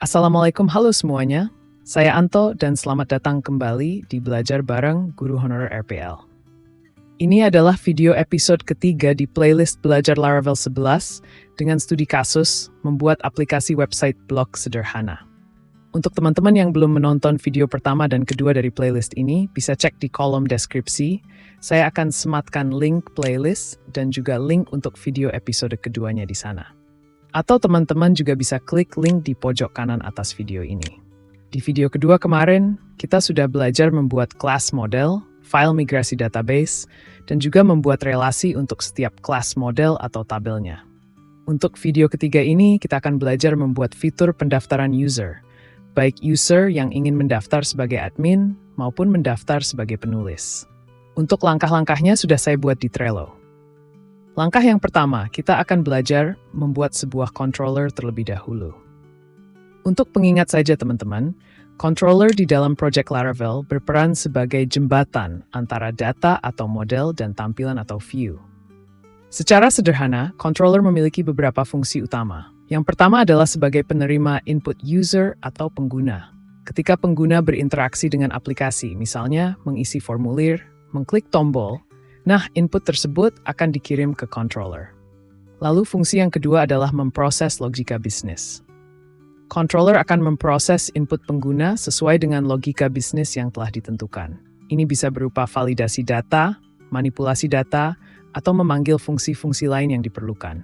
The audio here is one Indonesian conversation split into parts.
Assalamualaikum, halo semuanya. Saya Anto dan selamat datang kembali di Belajar Bareng Guru Honorer RPL. Ini adalah video episode ketiga di playlist Belajar Laravel 11 dengan studi kasus membuat aplikasi website blog sederhana. Untuk teman-teman yang belum menonton video pertama dan kedua dari playlist ini, bisa cek di kolom deskripsi. Saya akan sematkan link playlist dan juga link untuk video episode keduanya di sana. Atau teman-teman juga bisa klik link di pojok kanan atas video ini. Di video kedua kemarin, kita sudah belajar membuat kelas model, file migrasi database, dan juga membuat relasi untuk setiap kelas model atau tabelnya. Untuk video ketiga ini, kita akan belajar membuat fitur pendaftaran user, baik user yang ingin mendaftar sebagai admin maupun mendaftar sebagai penulis. Untuk langkah-langkahnya sudah saya buat di Trello. Langkah yang pertama, kita akan belajar membuat sebuah controller terlebih dahulu. Untuk pengingat saja teman-teman, controller di dalam Project Laravel berperan sebagai jembatan antara data atau model dan tampilan atau view. Secara sederhana, controller memiliki beberapa fungsi utama. Yang pertama adalah sebagai penerima input user atau pengguna. Ketika pengguna berinteraksi dengan aplikasi, misalnya mengisi formulir, mengklik tombol, nah, input tersebut akan dikirim ke controller. Lalu fungsi yang kedua adalah memproses logika bisnis. Controller akan memproses input pengguna sesuai dengan logika bisnis yang telah ditentukan. Ini bisa berupa validasi data, manipulasi data, atau memanggil fungsi-fungsi lain yang diperlukan.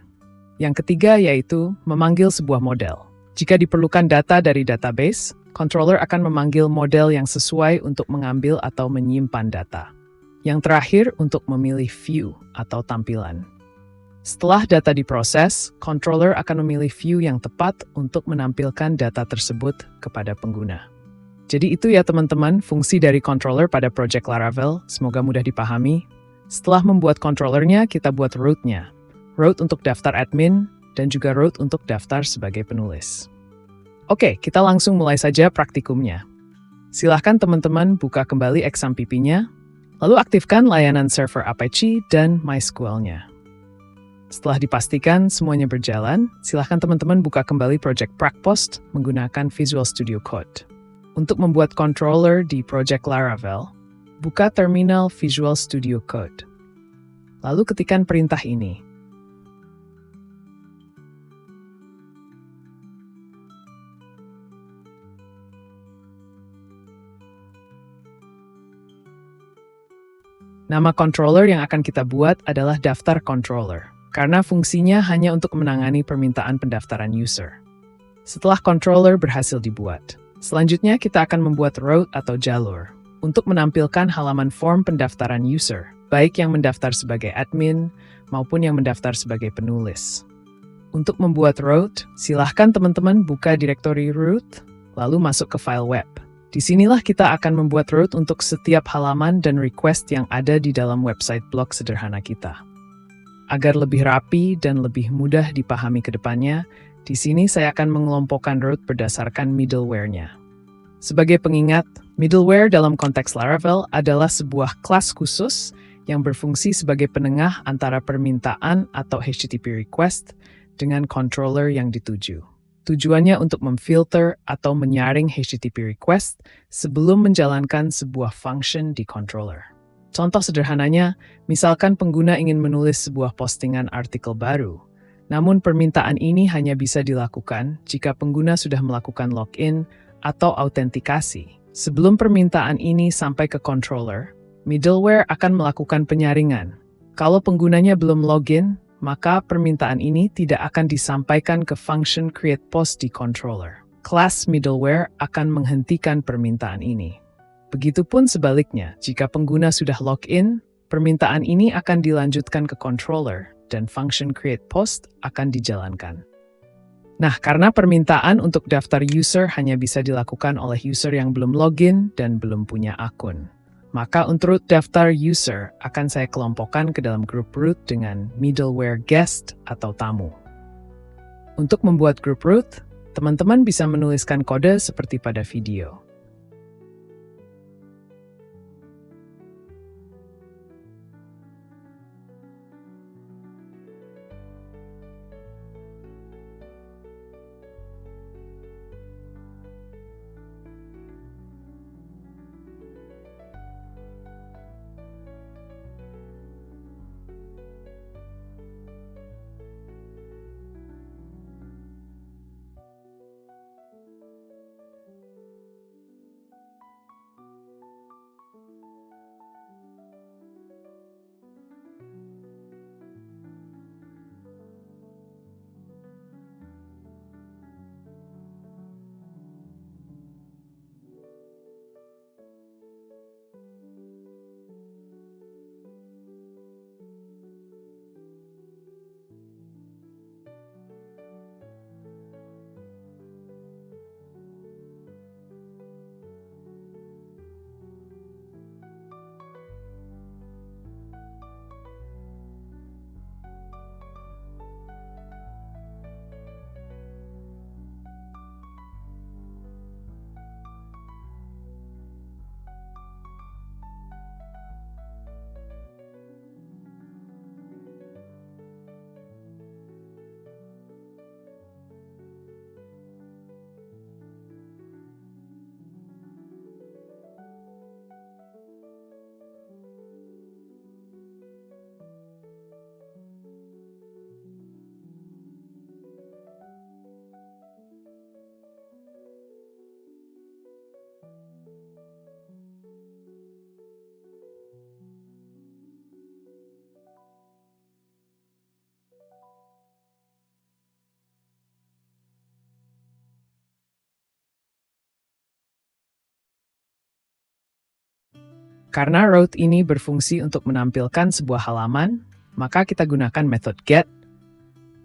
Yang ketiga yaitu memanggil sebuah model. Jika diperlukan data dari database, controller akan memanggil model yang sesuai untuk mengambil atau menyimpan data. Yang terakhir, untuk memilih view atau tampilan. Setelah data diproses, controller akan memilih view yang tepat untuk menampilkan data tersebut kepada pengguna. Jadi itu ya teman-teman, fungsi dari controller pada Project Laravel, semoga mudah dipahami. Setelah membuat controllernya, kita buat route-nya. Route untuk daftar admin, dan juga route untuk daftar sebagai penulis. Oke, kita langsung mulai saja praktikumnya. Silahkan teman-teman buka kembali XAMPP-nya, lalu aktifkan layanan server Apache dan MySQL-nya. Setelah dipastikan semuanya berjalan, silahkan teman-teman buka kembali Project Pracpost menggunakan Visual Studio Code. Untuk membuat controller di Project Laravel, buka terminal Visual Studio Code. Lalu ketikkan perintah ini. Nama controller yang akan kita buat adalah daftar controller, karena fungsinya hanya untuk menangani permintaan pendaftaran user. Setelah controller berhasil dibuat, selanjutnya kita akan membuat route atau jalur untuk menampilkan halaman form pendaftaran user, baik yang mendaftar sebagai admin maupun yang mendaftar sebagai penulis. Untuk membuat route, silahkan teman-teman buka direktori root, lalu masuk ke file web. Disinilah kita akan membuat route untuk setiap halaman dan request yang ada di dalam website blog sederhana kita. Agar lebih rapi dan lebih mudah dipahami ke depannya, di sini saya akan mengelompokkan route berdasarkan middleware-nya. Sebagai pengingat, middleware dalam konteks Laravel adalah sebuah kelas khusus yang berfungsi sebagai penengah antara permintaan atau HTTP request dengan controller yang dituju. Tujuannya untuk memfilter atau menyaring HTTP request sebelum menjalankan sebuah function di controller. Contoh sederhananya, misalkan pengguna ingin menulis sebuah postingan artikel baru, namun permintaan ini hanya bisa dilakukan jika pengguna sudah melakukan login atau autentikasi. Sebelum permintaan ini sampai ke controller, middleware akan melakukan penyaringan. Kalau penggunanya belum login, maka permintaan ini tidak akan disampaikan ke function createPost di controller. Kelas middleware akan menghentikan permintaan ini. Begitupun sebaliknya, jika pengguna sudah login, permintaan ini akan dilanjutkan ke controller dan function createPost akan dijalankan. Nah, karena permintaan untuk daftar user hanya bisa dilakukan oleh user yang belum login dan belum punya akun, maka untuk daftar user akan saya kelompokkan ke dalam grup root dengan middleware guest atau tamu. Untuk membuat grup root, teman-teman bisa menuliskan kode seperti pada video. Karena route ini berfungsi untuk menampilkan sebuah halaman, maka kita gunakan method get,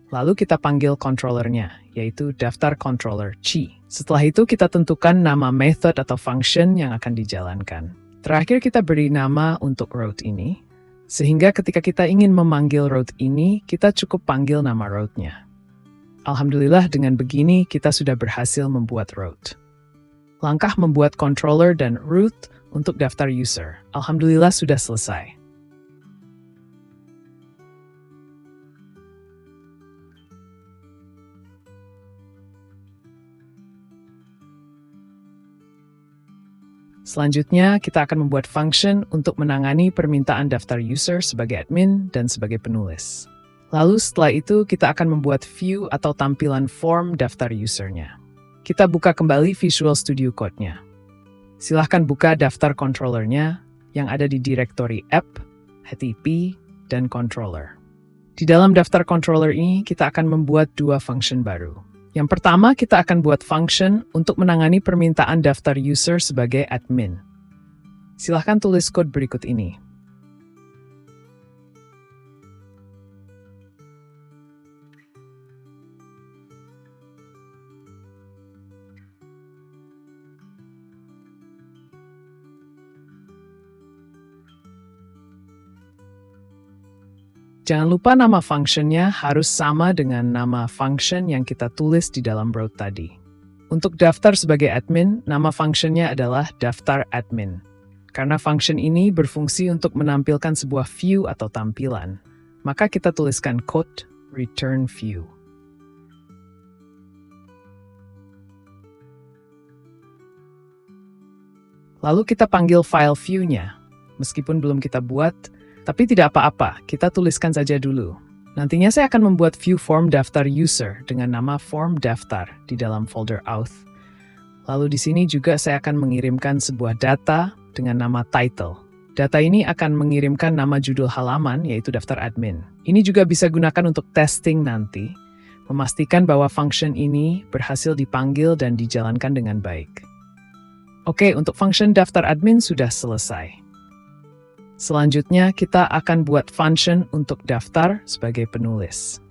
lalu kita panggil controllernya, yaitu daftar controller C. Setelah itu kita tentukan nama method atau function yang akan dijalankan. Terakhir kita beri nama untuk route ini, sehingga ketika kita ingin memanggil route ini, kita cukup panggil nama route-nya. Alhamdulillah dengan begini kita sudah berhasil membuat route. Langkah membuat controller dan route untuk daftar user, alhamdulillah sudah selesai. Selanjutnya, kita akan membuat function untuk menangani permintaan daftar user sebagai admin dan sebagai penulis. Lalu setelah itu, kita akan membuat view atau tampilan form daftar usernya. Kita buka kembali Visual Studio Code-nya. Silahkan buka daftar controllernya yang ada di direktori app, HTTP, dan controller. Di dalam daftar controller ini, kita akan membuat dua function baru. Yang pertama, kita akan buat function untuk menangani permintaan daftar user sebagai admin. Silahkan tulis kode berikut ini. Jangan lupa nama functionnya harus sama dengan nama function yang kita tulis di dalam route tadi. Untuk daftar sebagai admin, nama functionnya adalah daftar admin. Karena function ini berfungsi untuk menampilkan sebuah view atau tampilan, maka kita tuliskan code return view. Lalu kita panggil file view-nya. Meskipun belum kita buat, tapi tidak apa-apa, kita tuliskan saja dulu. Nantinya saya akan membuat view form daftar user dengan nama form daftar di dalam folder auth. Lalu di sini juga saya akan mengirimkan sebuah data dengan nama title. Data ini akan mengirimkan nama judul halaman, yaitu daftar admin. Ini juga bisa gunakan untuk testing nanti, memastikan bahwa function ini berhasil dipanggil dan dijalankan dengan baik. Oke, untuk function daftar admin sudah selesai. Selanjutnya, kita akan buat function untuk daftar sebagai penulis.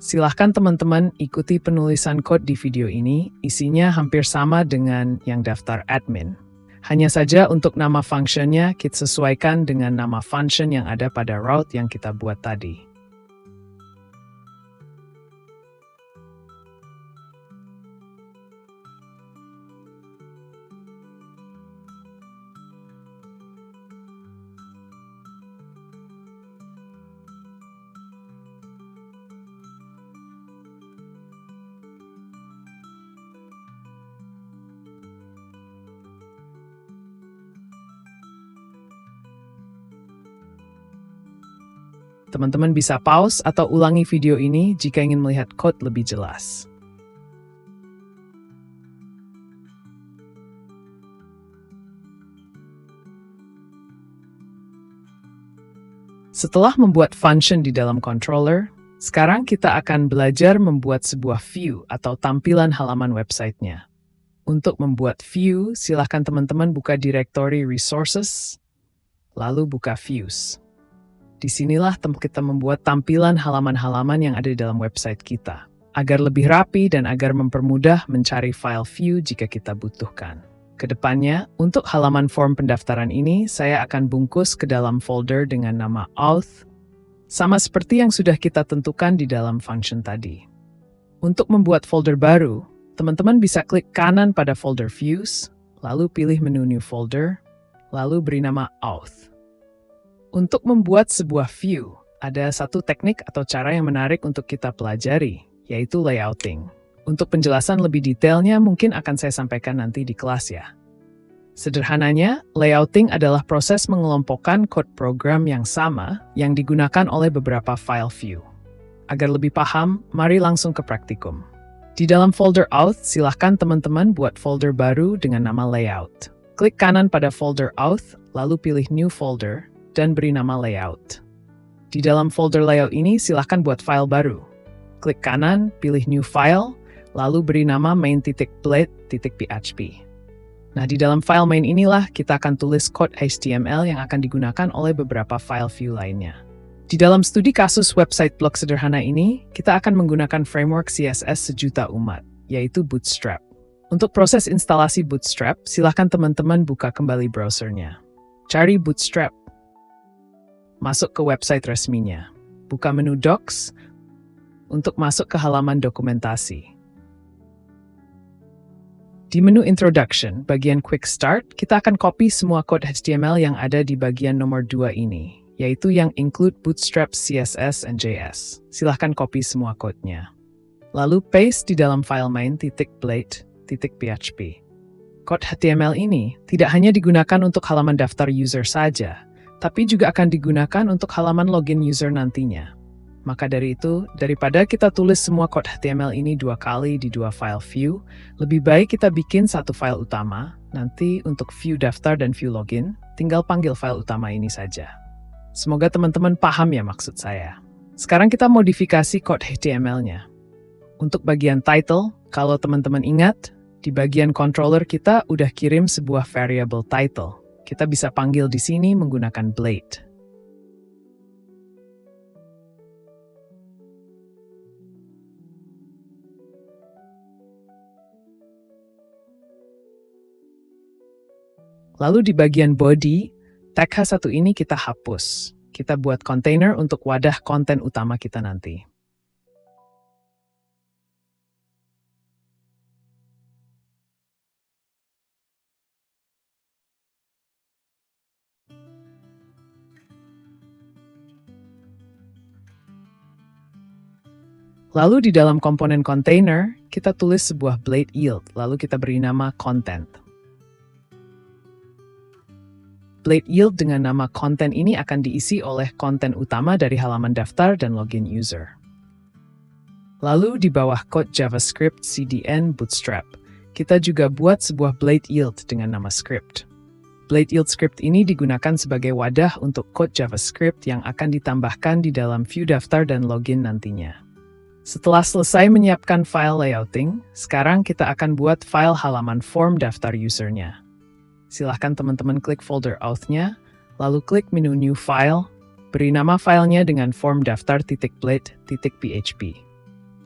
Silahkan teman-teman ikuti penulisan code di video ini, isinya hampir sama dengan yang daftar admin. Hanya saja untuk nama functionnya kita sesuaikan dengan nama function yang ada pada route yang kita buat tadi. Teman-teman bisa pause atau ulangi video ini jika ingin melihat code lebih jelas. Setelah membuat function di dalam controller, sekarang kita akan belajar membuat sebuah view atau tampilan halaman websitenya. Untuk membuat view, silahkan teman-teman buka direktori resources, lalu buka views. Disinilah kita membuat tampilan halaman-halaman yang ada di dalam website kita, agar lebih rapi dan agar mempermudah mencari file view jika kita butuhkan. Kedepannya, untuk halaman form pendaftaran ini, saya akan bungkus ke dalam folder dengan nama auth, sama seperti yang sudah kita tentukan di dalam function tadi. Untuk membuat folder baru, teman-teman bisa klik kanan pada folder views, lalu pilih menu new folder, lalu beri nama auth. Untuk membuat sebuah view, ada satu teknik atau cara yang menarik untuk kita pelajari, yaitu layouting. Untuk penjelasan lebih detailnya mungkin akan saya sampaikan nanti di kelas ya. Sederhananya, layouting adalah proses mengelompokkan code program yang sama yang digunakan oleh beberapa file view. Agar lebih paham, mari langsung ke praktikum. Di dalam folder auth, silahkan teman-teman buat folder baru dengan nama layout. Klik kanan pada folder auth, lalu pilih new folder, dan beri nama layout. Di dalam folder layout ini, silahkan buat file baru. Klik kanan, pilih new file, lalu beri nama main.blade.php. Nah, di dalam file main inilah kita akan tulis code HTML yang akan digunakan oleh beberapa file view lainnya. Di dalam studi kasus website blog sederhana ini, kita akan menggunakan framework CSS sejuta umat, yaitu Bootstrap. Untuk proses instalasi Bootstrap, silakan teman-teman buka kembali browsernya. Cari Bootstrap. Masuk ke website resminya. Buka menu Docs untuk masuk ke halaman dokumentasi. Di menu Introduction, bagian Quick Start, kita akan copy semua code HTML yang ada di bagian nomor 2 ini, yaitu yang include Bootstrap CSS and JS. Silahkan copy semua code-nya. Lalu paste di dalam file main.blade.php. Code HTML ini tidak hanya digunakan untuk halaman daftar user saja, tapi juga akan digunakan untuk halaman login user nantinya. Maka dari itu, daripada kita tulis semua code HTML ini 2 kali di 2 file view, lebih baik kita bikin satu file utama, nanti untuk view daftar dan view login, tinggal panggil file utama ini saja. Semoga teman-teman paham ya maksud saya. Sekarang kita modifikasi code HTML-nya. Untuk bagian title, kalau teman-teman ingat, di bagian controller kita udah kirim sebuah variable title. Kita bisa panggil di sini menggunakan Blade. Lalu di bagian body, tag H1 ini kita hapus. Kita buat container untuk wadah konten utama kita nanti. Lalu di dalam komponen container, kita tulis sebuah blade yield, lalu kita beri nama content. Blade yield dengan nama content ini akan diisi oleh konten utama dari halaman daftar dan login user. Lalu di bawah code JavaScript CDN Bootstrap, kita juga buat sebuah blade yield dengan nama script. Blade yield script ini digunakan sebagai wadah untuk code JavaScript yang akan ditambahkan di dalam view daftar dan login nantinya. Setelah selesai menyiapkan file layouting, sekarang kita akan buat file halaman form daftar usernya. Silahkan teman-teman klik folder auth-nya, lalu klik menu New File, beri nama filenya dengan formdaftar.blade.php.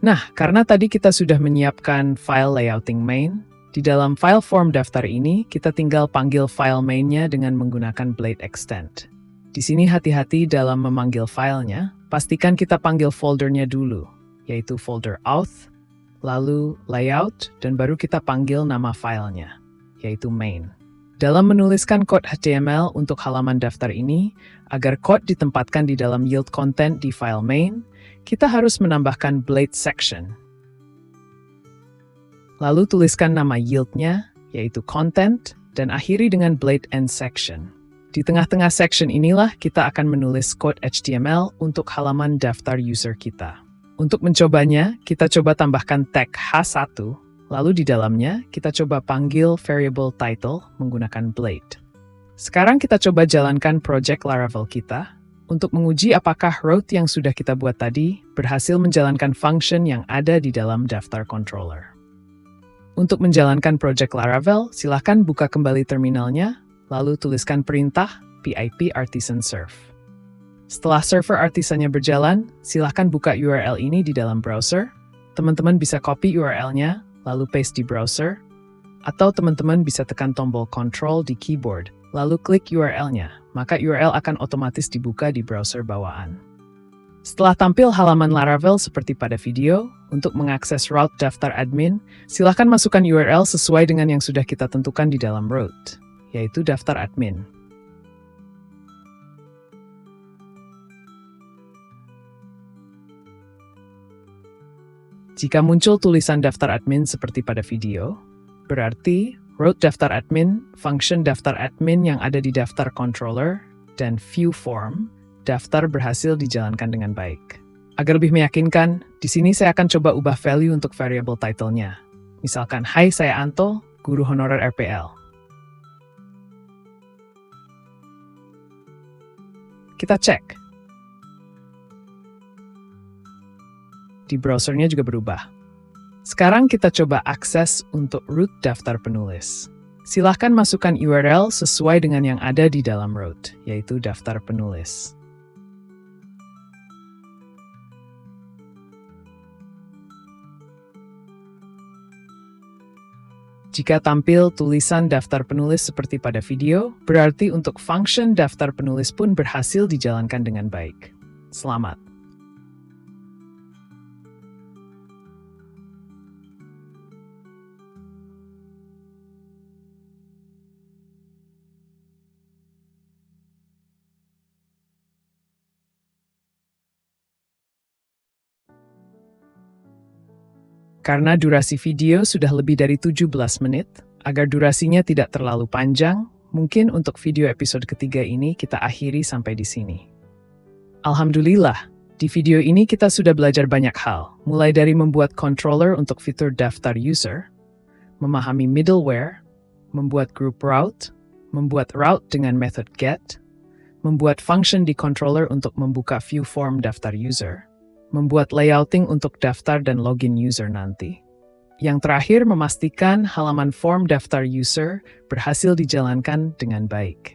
Nah, karena tadi kita sudah menyiapkan file layouting main, di dalam file form daftar ini, kita tinggal panggil file mainnya dengan menggunakan Blade Extend. Di sini hati-hati dalam memanggil filenya, pastikan kita panggil foldernya dulu, yaitu folder auth, lalu layout, dan baru kita panggil nama filenya, yaitu main. Dalam menuliskan code HTML untuk halaman daftar ini, agar code ditempatkan di dalam yield content di file main, kita harus menambahkan blade section. Lalu tuliskan nama yield-nya, yaitu content, dan akhiri dengan blade end section. Di tengah-tengah section inilah kita akan menulis code HTML untuk halaman daftar user kita. Untuk mencobanya, kita coba tambahkan tag H1, lalu di dalamnya kita coba panggil variable title menggunakan Blade. Sekarang kita coba jalankan project Laravel kita untuk menguji apakah route yang sudah kita buat tadi berhasil menjalankan function yang ada di dalam daftar controller. Untuk menjalankan project Laravel, silahkan buka kembali terminalnya, lalu tuliskan perintah pip artisan serve. Setelah server artisannya berjalan, silahkan buka URL ini di dalam browser. Teman-teman bisa copy URL-nya, lalu paste di browser, atau teman-teman bisa tekan tombol Ctrl di keyboard, lalu klik URL-nya, maka URL akan otomatis dibuka di browser bawaan. Setelah tampil halaman Laravel seperti pada video, untuk mengakses route daftar admin, silahkan masukkan URL sesuai dengan yang sudah kita tentukan di dalam route, yaitu daftar admin. Jika muncul tulisan daftar admin seperti pada video, berarti route daftar admin, function daftar admin yang ada di daftar controller, dan view form, daftar berhasil dijalankan dengan baik. Agar lebih meyakinkan, di sini saya akan coba ubah value untuk variable title-nya. Misalkan, Hai saya Anto, guru honorer RPL. Kita cek. Di browsernya juga berubah. Sekarang kita coba akses untuk root daftar penulis. Silahkan masukkan URL sesuai dengan yang ada di dalam root, yaitu daftar penulis. Jika tampil tulisan daftar penulis seperti pada video, berarti untuk function daftar penulis pun berhasil dijalankan dengan baik. Selamat! Karena durasi video sudah lebih dari 17 menit, agar durasinya tidak terlalu panjang, mungkin untuk video episode ketiga ini kita akhiri sampai di sini. Alhamdulillah, di video ini kita sudah belajar banyak hal, mulai dari membuat controller untuk fitur daftar user, memahami middleware, membuat group route, membuat route dengan method get, membuat function di controller untuk membuka view form daftar user, membuat layouting untuk daftar dan login user nanti. Yang terakhir, memastikan halaman form daftar user berhasil dijalankan dengan baik.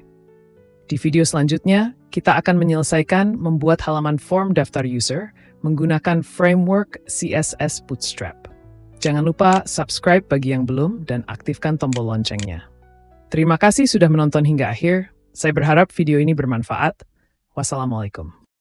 Di video selanjutnya, kita akan menyelesaikan membuat halaman form daftar user menggunakan framework CSS Bootstrap. Jangan lupa subscribe bagi yang belum dan aktifkan tombol loncengnya. Terima kasih sudah menonton hingga akhir. Saya berharap video ini bermanfaat. Wassalamualaikum.